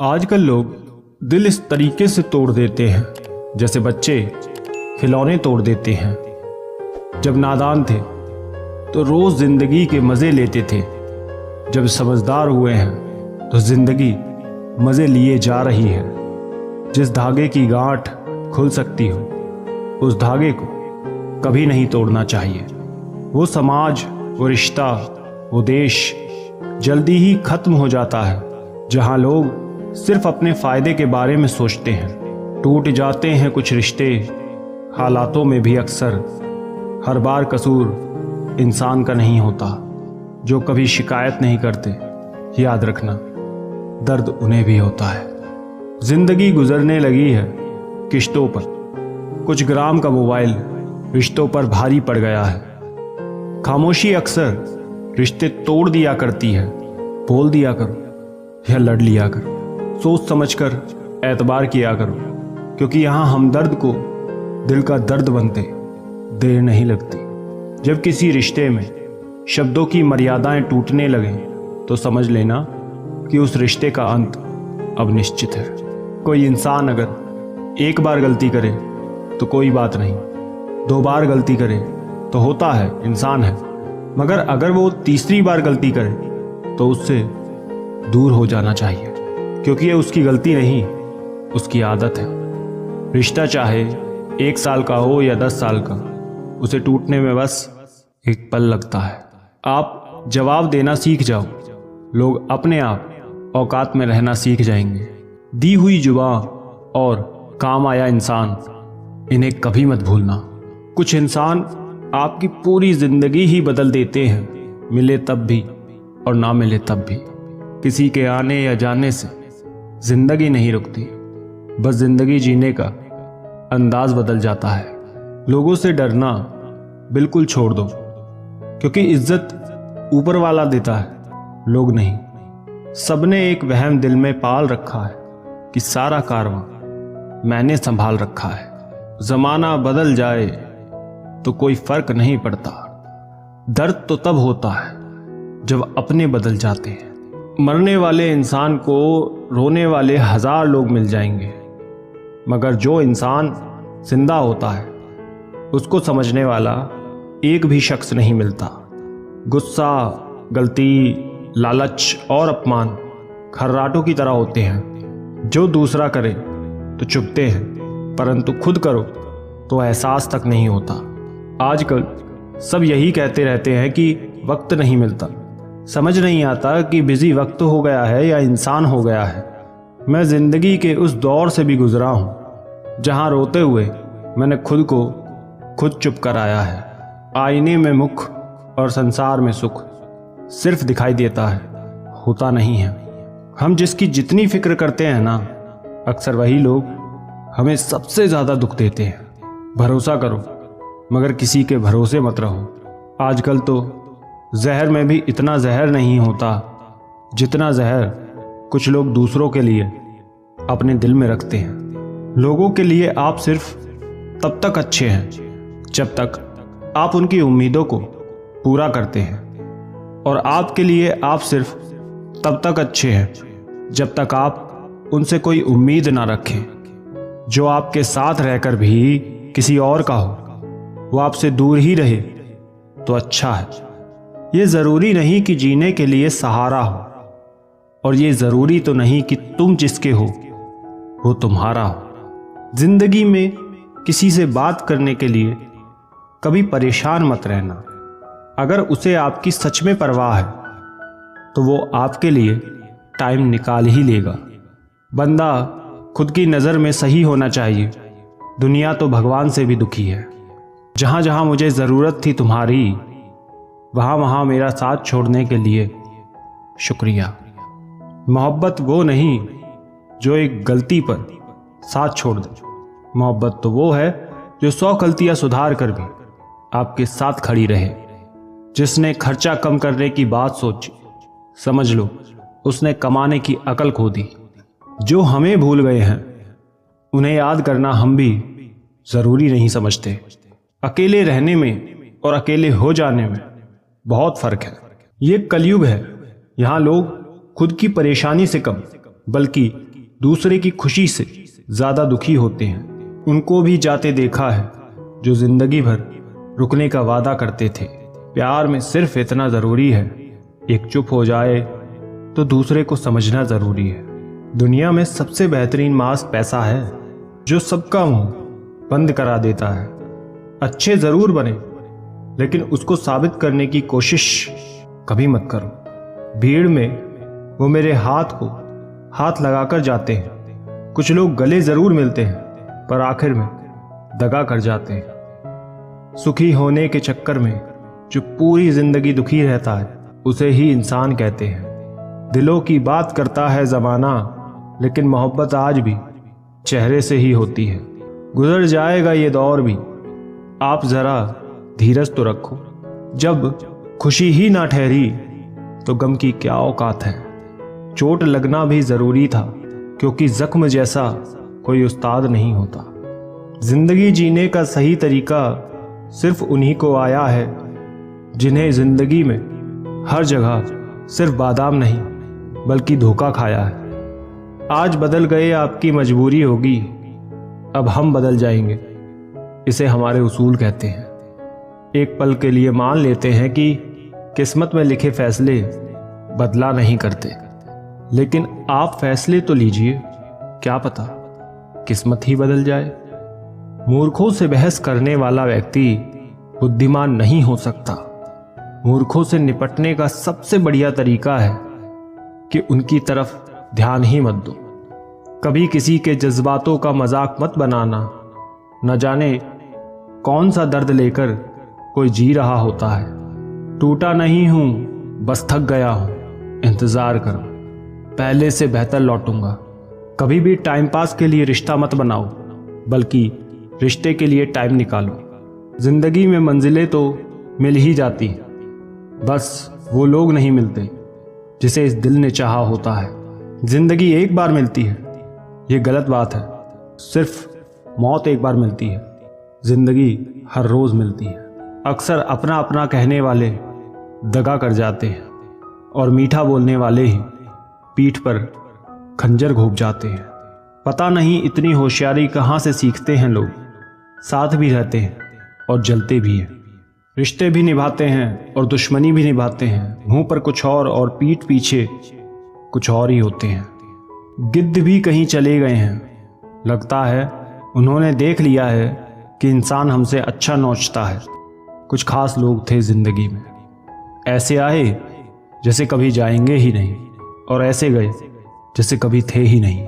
आजकल लोग दिल इस तरीके से तोड़ देते हैं जैसे बच्चे खिलौने तोड़ देते हैं। जब नादान थे तो रोज जिंदगी के मजे लेते थे, जब समझदार हुए हैं तो जिंदगी मजे लिए जा रही है। जिस धागे की गांठ खुल सकती हो उस धागे को कभी नहीं तोड़ना चाहिए। वो समाज, वो रिश्ता, वो देश जल्दी ही खत्म हो जाता है जहां लोग सिर्फ अपने फायदे के बारे में सोचते हैं। टूट जाते हैं कुछ रिश्ते हालातों में भी अक्सर। हर बार कसूर इंसान का नहीं होता जो कभी शिकायत नहीं करते। याद रखना, दर्द उन्हें भी होता है। जिंदगी गुजरने लगी है किश्तों पर। कुछ ग्राम का मोबाइल रिश्तों पर भारी पड़ गया है। खामोशी अक्सर रिश्ते तोड़ दिया करती है। बोल दिया करो या लड़ लिया करो, सोच समझकर एतबार किया करो, क्योंकि यहाँ हमदर्द को दिल का दर्द बनते देर नहीं लगती। जब किसी रिश्ते में शब्दों की मर्यादाएं टूटने लगें तो समझ लेना कि उस रिश्ते का अंत अब निश्चित है। कोई इंसान अगर एक बार गलती करे तो कोई बात नहीं, 2 बार गलती करे तो होता है, इंसान है। मगर अगर वो तीसरी बार गलती करे तो उससे दूर हो जाना चाहिए, क्योंकि ये उसकी गलती नहीं, उसकी आदत है। रिश्ता चाहे 1 साल का हो या 10 साल का, उसे टूटने में बस एक पल लगता है। आप जवाब देना सीख जाओ, लोग अपने आप औकात में रहना सीख जाएंगे। दी हुई जुबां और काम आया इंसान, इन्हें कभी मत भूलना। कुछ इंसान आपकी पूरी जिंदगी ही बदल देते हैं, मिले तब भी और ना मिले तब भी। किसी के आने या जाने से जिंदगी नहीं रुकती, बस जिंदगी जीने का अंदाज बदल जाता है। लोगों से डरना बिल्कुल छोड़ दो, क्योंकि इज्जत ऊपर वाला देता है, लोग नहीं। सबने एक वहम दिल में पाल रखा है कि सारा कारवां मैंने संभाल रखा है। जमाना बदल जाए तो कोई फर्क नहीं पड़ता। दर्द तो तब होता है जब अपने बदल जाते हैं। मरने वाले इंसान को रोने वाले 1000 लोग मिल जाएंगे, मगर जो इंसान जिंदा होता है उसको समझने वाला एक भी शख्स नहीं मिलता। गुस्सा, गलती, लालच और अपमान खर्राटों की तरह होते हैं। जो दूसरा करे तो चुभते हैं, परंतु खुद करो तो एहसास तक नहीं होता। आजकल सब यही कहते रहते हैं कि वक्त नहीं मिलता। समझ नहीं आता कि बिजी वक्त हो गया है या इंसान हो गया है। मैं जिंदगी के उस दौर से भी गुजरा हूं जहां रोते हुए मैंने खुद को खुद चुप कराया है। आईने में मुख और संसार में सुख सिर्फ दिखाई देता है, होता नहीं है। हम जिसकी जितनी फिक्र करते हैं ना, अक्सर वही लोग हमें सबसे ज्यादा दुख देते हैं। भरोसा करो मगर किसी के भरोसे मत रहो। आजकल तो जहर में भी इतना जहर नहीं होता जितना जहर कुछ लोग दूसरों के लिए अपने दिल में रखते हैं। लोगों के लिए आप सिर्फ तब तक अच्छे हैं जब तक आप उनकी उम्मीदों को पूरा करते हैं, और आपके लिए आप सिर्फ तब तक अच्छे हैं जब तक आप उनसे कोई उम्मीद ना रखें। जो आपके साथ रहकर भी किसी और का हो, वो आपसे दूर ही रहे तो अच्छा है। ये जरूरी नहीं कि जीने के लिए सहारा हो, और ये जरूरी तो नहीं कि तुम जिसके हो वो तुम्हारा हो। जिंदगी में किसी से बात करने के लिए कभी परेशान मत रहना। अगर उसे आपकी सच में परवाह है तो वो आपके लिए टाइम निकाल ही लेगा। बंदा खुद की नज़र में सही होना चाहिए। दुनिया तो भगवान से भी दुखी है। जहां जहां मुझे ज़रूरत थी तुम्हारी, वहां वहां मेरा साथ छोड़ने के लिए शुक्रिया। मोहब्बत वो नहीं जो एक गलती पर साथ छोड़ दे। मोहब्बत तो वो है जो 100 गलतियां सुधार कर भी आपके साथ खड़ी रहे। जिसने खर्चा कम करने की बात सोची, समझ लो उसने कमाने की अकल खो दी। जो हमें भूल गए हैं उन्हें याद करना हम भी जरूरी नहीं समझते। अकेले रहने में और अकेले हो जाने में बहुत फर्क है। ये कलयुग है, यहाँ लोग खुद की परेशानी से कम बल्कि दूसरे की खुशी से ज़्यादा दुखी होते हैं। उनको भी जाते देखा है जो जिंदगी भर रुकने का वादा करते थे। प्यार में सिर्फ इतना ज़रूरी है, एक चुप हो जाए तो दूसरे को समझना ज़रूरी है। दुनिया में सबसे बेहतरीन मास्क पैसा है, जो सबका मुंह बंद करा देता है। अच्छे ज़रूर बने, लेकिन उसको साबित करने की कोशिश कभी मत करो। भीड़ में वो मेरे हाथ को हाथ लगाकर जाते हैं। कुछ लोग गले ज़रूर मिलते हैं, पर आखिर में दगा कर जाते हैं। सुखी होने के चक्कर में जो पूरी जिंदगी दुखी रहता है, उसे ही इंसान कहते हैं। दिलों की बात करता है ज़माना, लेकिन मोहब्बत आज भी चेहरे से ही होती है। गुजर जाएगा ये दौर भी, आप ज़रा धीरज तो रखो। जब खुशी ही ना ठहरी तो गम की क्या औकात है। चोट लगना भी ज़रूरी था, क्योंकि जख्म जैसा कोई उस्ताद नहीं होता। जिंदगी जीने का सही तरीका सिर्फ उन्हीं को आया है, जिन्हें जिंदगी में हर जगह सिर्फ बादाम नहीं बल्कि धोखा खाया है। आज बदल गए आपकी मजबूरी होगी, अब हम बदल जाएंगे, इसे हमारे उसूल कहते हैं। एक पल के लिए मान लेते हैं कि किस्मत में लिखे फैसले बदला नहीं करते, लेकिन आप फैसले तो लीजिए, क्या पता किस्मत ही बदल जाए। मूर्खों से बहस करने वाला व्यक्ति बुद्धिमान नहीं हो सकता। मूर्खों से निपटने का सबसे बढ़िया तरीका है कि उनकी तरफ ध्यान ही मत दो। कभी किसी के जज्बातों का मजाक मत बनाना। न जाने कौन सा दर्द लेकर कोई जी रहा होता है। टूटा नहीं हूं, बस थक गया हूं, इंतजार करो, पहले से बेहतर लौटूंगा। कभी भी टाइम पास के लिए रिश्ता मत बनाओ, बल्कि रिश्ते के लिए टाइम निकालो। जिंदगी में मंजिलें तो मिल ही जाती हैं, बस वो लोग नहीं मिलते जिसे इस दिल ने चाहा होता है। जिंदगी एक बार मिलती है, ये गलत बात है। सिर्फ मौत एक बार मिलती है, जिंदगी हर रोज मिलती है। अक्सर अपना अपना कहने वाले दगा कर जाते हैं, और मीठा बोलने वाले ही पीठ पर खंजर घोंप जाते हैं। पता नहीं इतनी होशियारी कहाँ से सीखते हैं लोग। साथ भी रहते हैं और जलते भी हैं। रिश्ते भी निभाते हैं और दुश्मनी भी निभाते हैं। मुंह पर कुछ और पीठ पीछे कुछ और ही होते हैं। गिद्ध भी कहीं चले गए हैं, लगता है उन्होंने देख लिया है कि इंसान हमसे अच्छा नोचता है। कुछ खास लोग थे जिंदगी में, ऐसे आए जैसे कभी जाएंगे ही नहीं, और ऐसे गए जैसे कभी थे ही नहीं।